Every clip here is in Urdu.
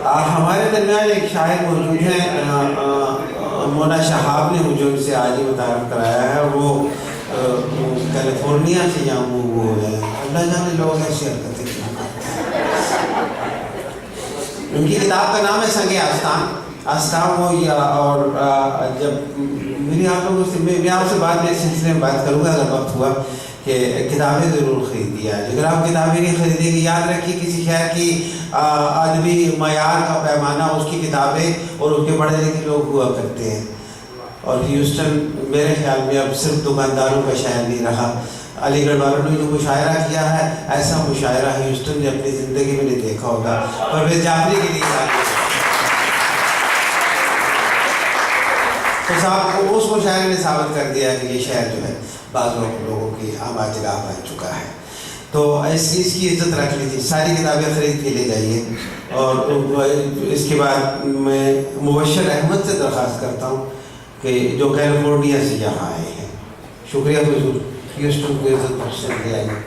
ہمارے درمیان ایک شاعر موجود ہیں مونا شہاب نے مجھے ان سے آج ہی متعارف کرایا ہے. وہ کیلیفورنیا سے یا وہ ہے, اللہ جانے لوگ ایسی حرکتیں کیوں کرتے ہیں. ان کی کتاب کا نام ہے سنگ آستان ہو. اور جب میری آپ لوگوں سے میں آپ سے بعد میں اس سلسلے میں بات کروں گا اگر وقت ہوا, کہ کتابیں ضرور خریدی ہے. اگر آپ کتابیں نہیں خریدیں گے, یاد رکھیے کسی شہر کی ادبی معیار کا پیمانہ اس کی کتابیں اور اس کے پڑھے لکھے لوگ ہوا کرتے ہیں. اور ہیوسٹن میرے خیال میں اب صرف دکانداروں کا شہر نہیں رہا. علی گڑھ والوں نے جو مشاعرہ کیا ہے, ایسا مشاعرہ ہیوسٹن نے اپنی زندگی میں نہیں دیکھا ہوگا. پرویز جعفری کے لیے تو صاحب کو اس مشاعرے نے ثابت کر دیا کہ یہ شہر جو ہے بعض لوگوں کی آباد جگہ بن چکا ہے. تو اس کی عزت رکھ لیجیے, ساری کتابیں خرید کے لے جائیے. اور اس کے بعد میں مبشر احمد سے درخواست کرتا ہوں کہ جو کیلیفورنیا سے یہاں آئے ہیں. شکریہ حضور, ہیوسٹن کو عزت بخش دے آئیے.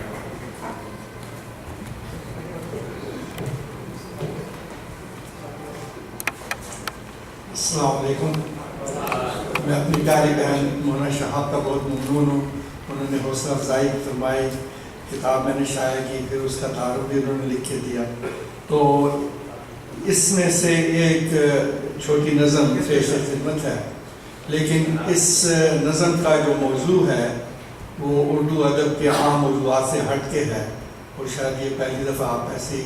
السلام علیکم. میں اپنی پیاری بہن مونا شہاب کا بہت ممنون ہوں. انہوں نے حوصلہ افزائی فرمائی, کتاب میں نے شائع کی, پھر اس کا تعارف بھی انہوں نے لکھ کے دیا. تو اس میں سے ایک چھوٹی نظم پیش خدمت ہے, لیکن اس نظم کا جو موضوع ہے وہ اردو ادب کے عام موضوعات سے ہٹ کے ہے, اور شاید یہ پہلی دفعہ آپ ایسے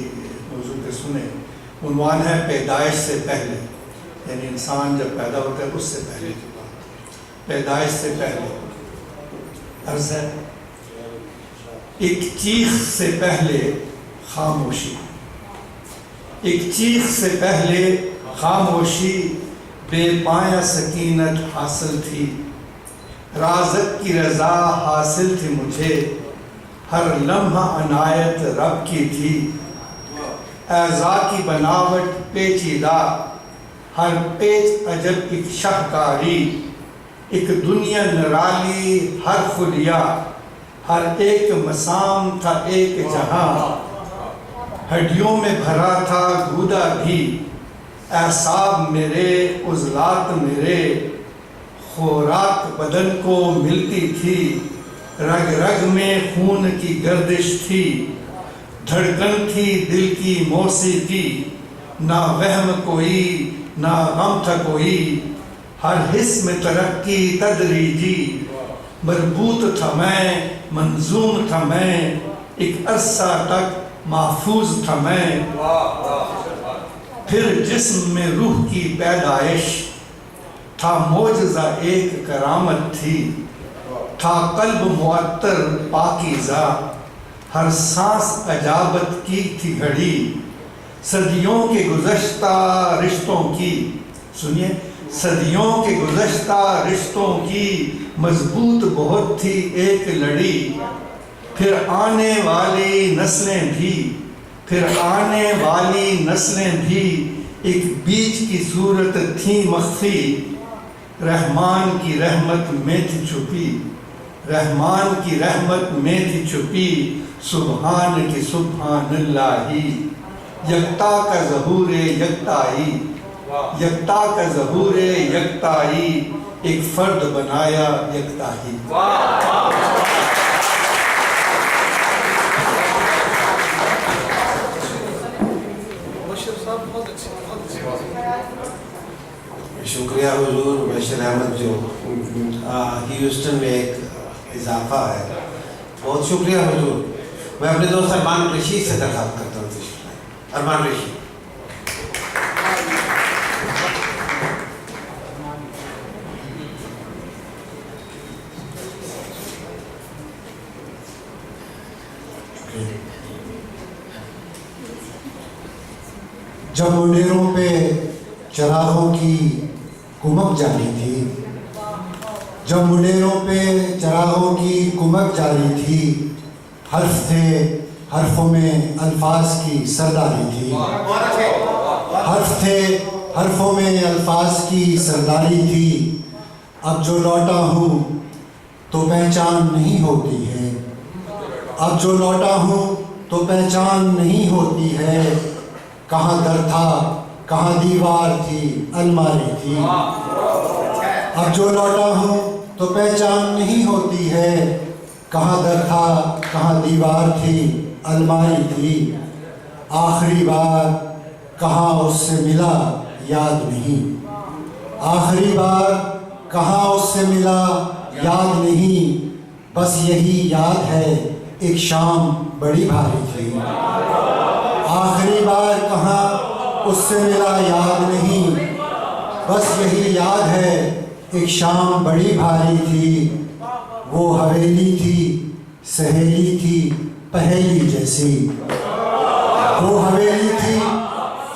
موضوع پہ سنیں. عنوان ہے پیدائش سے پہلے, یعنی انسان جب پیدا ہوتا ہے اس سے پہلے کی بات, پیدائش سے پہلے. عرض ہے, ایک چیخ سے پہلے خاموشی, ایک چیخ سے پہلے خاموشی, بے پایہ سکینت حاصل تھی. رازق کی رضا حاصل تھی مجھے, ہر لمحہ عنایت رب کی تھی. اعضاء کی بناوٹ پیچیدہ, ہر پیچ عجب ایک شاہکاری. ایک دنیا نرالی ہر خلیہ, ہر ایک مسام تھا ایک جہاں. ہڈیوں میں بھرا تھا گودا بھی, اعصاب میرے عضلات میرے. خوراک بدن کو ملتی تھی, رگ رگ میں خون کی گردش تھی. دھڑکن تھی دل کی موسیقی, نہ وہم کوئی نہ غم تھا کوئی. ہر حص میں ترقی تدریجی, مربوط تھا میں منظوم تھا میں. ایک عرصہ تک محفوظ تھا میں. پھر جسم میں روح کی پیدائش, تھا معجزہ ایک کرامت تھی. تھا قلب معطر پاکیزہ, ہر سانس عجابت کی تھی گھڑی. صدیوں کے گزشتہ رشتوں کی, سنیے, صدیوں کے گزشتہ رشتوں کی مضبوط بہت تھی ایک لڑی. پھر آنے والی نسلیں بھی, پھر آنے والی نسلیں بھی ایک بیج کی صورت تھی مخفی. رحمان کی رحمت میں تھی چھپی, رحمان کی رحمت میں تھی چھپی. سبحان کی سبحان اللہ, یکتا کا ظہور یکتائی, یکتا کا ظہور یکتائی. ایک فرد بنایا یکتائی. شکریہ حضور. بشر احمد جو ہیوسٹن میں ایک اضافہ ہے, بہت شکریہ حضور. میں اپنے دوست ارمان رشید سے درخواست کرتا ہوں. ارمان رشید. جب منیروں پہ چراغوں کی کمک جاری تھی, جب منیروں پہ چراغوں کی کمک جاری تھی. حرف تھے حرفوں میں الفاظ کی سرداری تھی, حرف تھے حرفوں میں الفاظ کی سرداری تھی. اب جو لوٹا ہوں تو پہچان نہیں ہوتی ہے, اب جو لوٹا ہوں تو پہچان نہیں ہوتی ہے. کہاں در تھا کہاں دیوار تھی الماری تھی. اب جو لوٹا ہوں تو پہچان نہیں ہوتی ہے، کہاں در تھا کہاں دیوار تھی الماری تھی. آخری بار کہاں اس سے ملا یاد نہیں، آخری بار کہاں اس سے ملا یاد نہیں. بس یہی یاد ہے ایک شام بڑی بھاری تھی. آخری بار کہاں اس سے ملا یاد نہیں، بس یہی یاد ہے ایک شام بڑی بھاری تھی. وہ حویلی تھی سہیلی تھی پہیلی جیسی، وہ حویلی تھی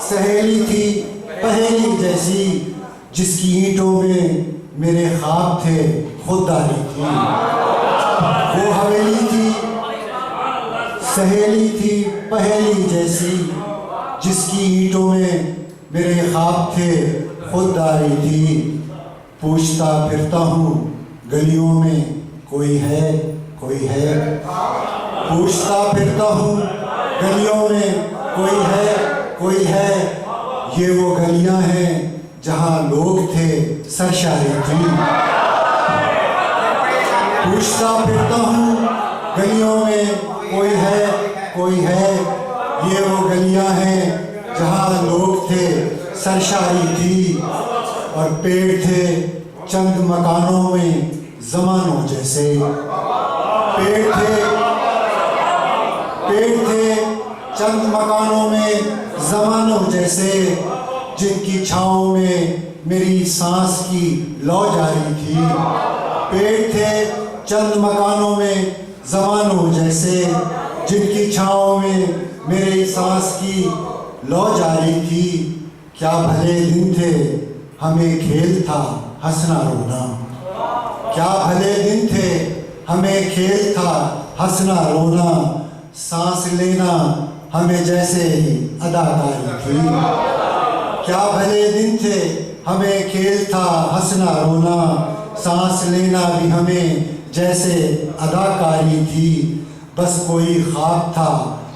سہیلی تھی پہیلی جیسی، جس کی اینٹوں میں میرے خواب تھے خودداری تھی. وہ حویلی تھی سہیلی تھی پہیلی جیسی، جس کی اینٹوں میں میرے خواب تھے خودداری تھی. پوچھتا پھرتا ہوں گلیوں میں کوئی ہے کوئی ہے، پوچھتا پھرتا ہوں گلیوں میں کوئی ہے کوئی ہے. یہ وہ گلیاں ہیں جہاں لوگ تھے سرشاری تھی. پوچھتا پھرتا ہوں گلیوں میں کوئی ہے کوئی ہے. یہ وہ گلیاں ہیں جہاں لوگ تھے سرشاری تھی. اور پیڑ تھے چند مکانوں میں زمانوں جیسے، پیڑ تھے چند مکانوں میں زمانوں جیسے، جن کی چھاؤں میں میری سانس کی لو جاری تھی. پیڑ تھے چند مکانوں میں زمانوں جیسے، جن کی چھاؤں میں میری سانس کی لو جاری تھی. کیا بھلے دن تھے ہمیں کھیل تھا ہنسنا رونا، کیا بھلے دن تھے ہمیں کھیل تھا ہنسنا رونا. سانس لینا ہمیں جیسے ہی اداکاری تھی. کیا بھلے دن تھے ہمیں کھیل تھا ہنسنا رونا. سانس لینا بھی ہمیں جیسے اداکاری تھی. بس کوئی خواب تھا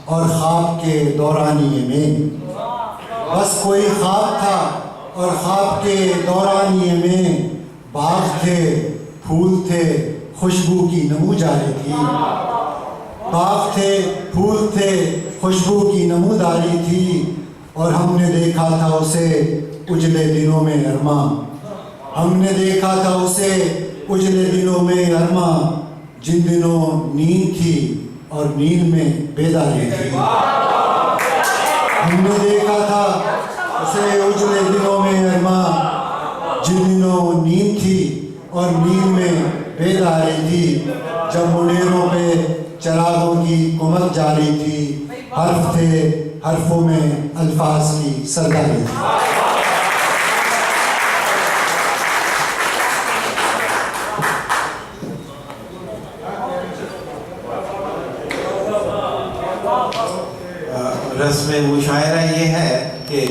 اور خواب کے دورانیے میں، بس کوئی خواب تھا اور خواب کے دورانیے میں، باغ تھے پھول تھے خوشبو کی نمو جاری تھی. باغ تھے پھول تھے خوشبو کی نموداری تھی. اور ہم نے دیکھا تھا اسے اجلے دنوں میں ارماں، ہم نے دیکھا تھا اسے اجلے دنوں میں ارماں، جن دنوں نیند تھی اور نیند میں بیداری تھی. ہم نے دیکھا تھا اسے اجلے دنوں میں ارماں، جن دنوں نیند تھی اور نیند میں بیداری تھی. جب منیروں پہ چراغوں کی کمک جاری تھی، حرف تھے حرفوں میں الفاظ کی سرداری تھی. رسم مشاعرہ یہ ہے کہ